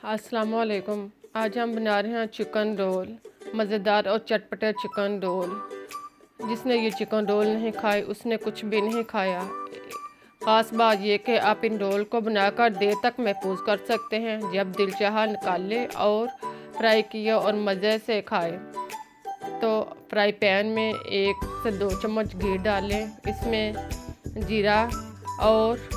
अस्सलाम वालेकुम। आज हम बना रहे हैं चिकन रोल, मज़ेदार और चटपटे चिकन रोल। जिसने ये चिकन रोल नहीं खाए उसने कुछ भी नहीं खाया। ख़ास बात ये कि आप इन रोल को बनाकर देर तक महफूज कर सकते हैं। जब दिल चाहा निकाल ले और फ्राई किए और मज़े से खाए। तो फ्राई पैन में 1 से 2 चम्मच घी डालें। इसमें जीरा और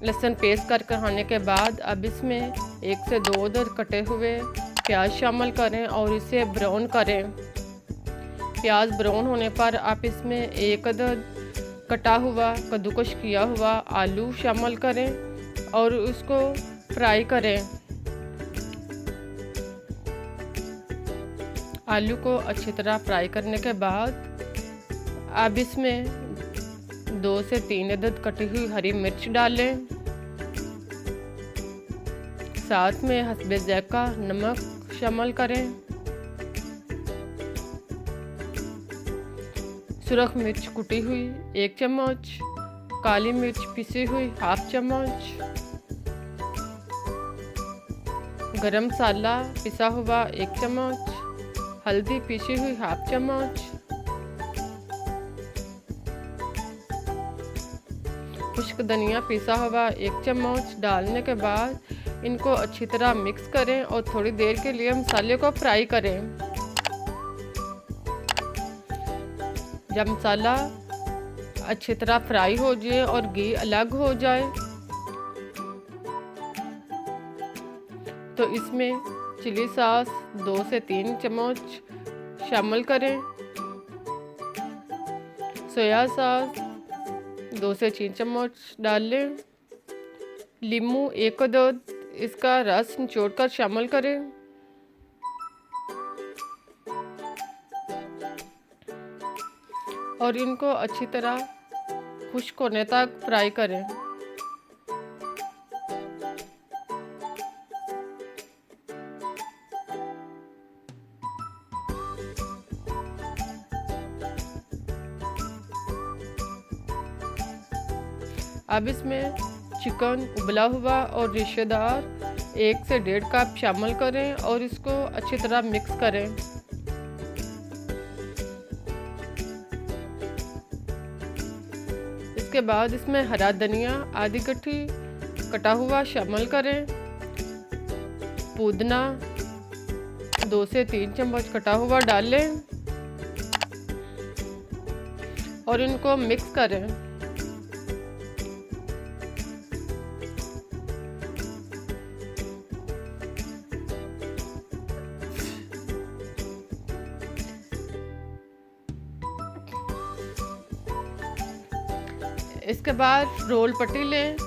लहसुन पेस्ट कर खाने के बाद अब इसमें 1 से 2 अदद कटे हुए प्याज शामिल करें और इसे ब्राउन करें। प्याज ब्राउन होने पर आप इसमें 1 अदद कटा हुआ कद्दूकस किया हुआ आलू शामिल करें और उसको फ्राई करें। आलू को अच्छी तरह फ्राई करने के बाद अब इसमें 2 से 3 अदद कटी हुई हरी मिर्च डालें। साथ में हस्बे ज़ायक़ा नमक शामिल करें। सुरख मिर्च कुटी हुई 1 चम्मच, काली मिर्च पिसी हुई 1/2 चम्मच, गरम मसाला पिसा हुआ 1 चम्मच, हल्दी पिसी हुई 1/2 चम्मच, खुश्क धनिया पिसा हुआ 1 चम्मच डालने के बाद इनको अच्छी तरह मिक्स करें और थोड़ी देर के लिए मसाले को फ्राई करें। जब मसाला अच्छी तरह फ्राई हो जाए और घी अलग हो जाए तो इसमें चिली सॉस 2 से 3 चम्मच शामिल करें। सोया सॉस 2 से 3 चम्मच डाल लें। नींबू 1 अदद इसका रस निचोड़कर शामिल करें। और इनको अच्छी तरह खुश्क होने तक फ्राई करें। अब इसमें चिकन उबला हुआ और रेशेदार 1 से 1.5 कप शामिल करें और इसको अच्छी तरह मिक्स करें। इसके बाद इसमें हरा धनिया आधी गट्ठी कटा हुआ शामिल करें। पुदीना 2 से 3 चम्मच कटा हुआ डालें और इनको मिक्स करें। इसके बाद रोल पट्टी लें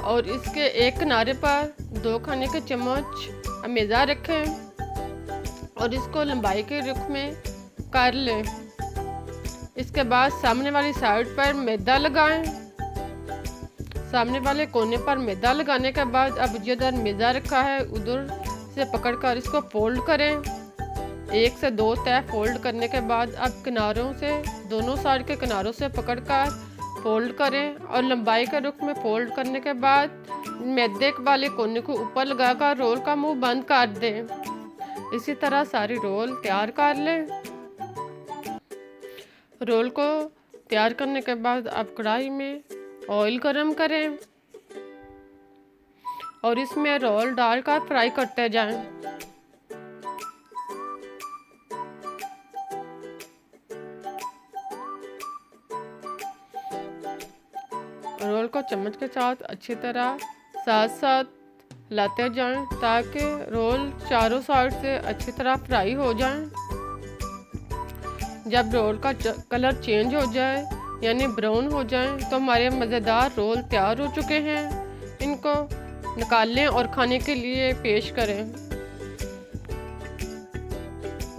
और इसके एक किनारे पर 2 खाने के चम्मच अमेज़ा रखें और इसको लंबाई के रुख में कर लें। इसके बाद सामने वाली साइड पर मैदा लगाएं। सामने वाले कोने पर मैदा लगाने के बाद अब जिधर मैदा रखा है उधर से पकड़कर इसको फोल्ड करें। 1 से 2 तह फोल्ड करने के बाद अब किनारों से दोनों साइड के किनारों से पकड़कर फोल्ड करें और लंबाई के रुख में फोल्ड करने के बाद मैदे वाले कोने को ऊपर लगाकर रोल का मुंह बंद कर दें। इसी तरह सारी रोल तैयार कर लें। रोल को तैयार करने के बाद अब कढ़ाई में ऑयल गरम करें और इसमें रोल डालकर फ्राई करते जाएं। रोल को चम्मच के साथ अच्छी तरह साथ हिलाते जाएं ताकि रोल चारों साइड से अच्छी तरह फ्राई हो जाएं। जब रोल का कलर चेंज हो जाए यानी ब्राउन हो जाए तो हमारे मज़ेदार रोल तैयार हो चुके हैं। इनको निकाल लें और खाने के लिए पेश करें।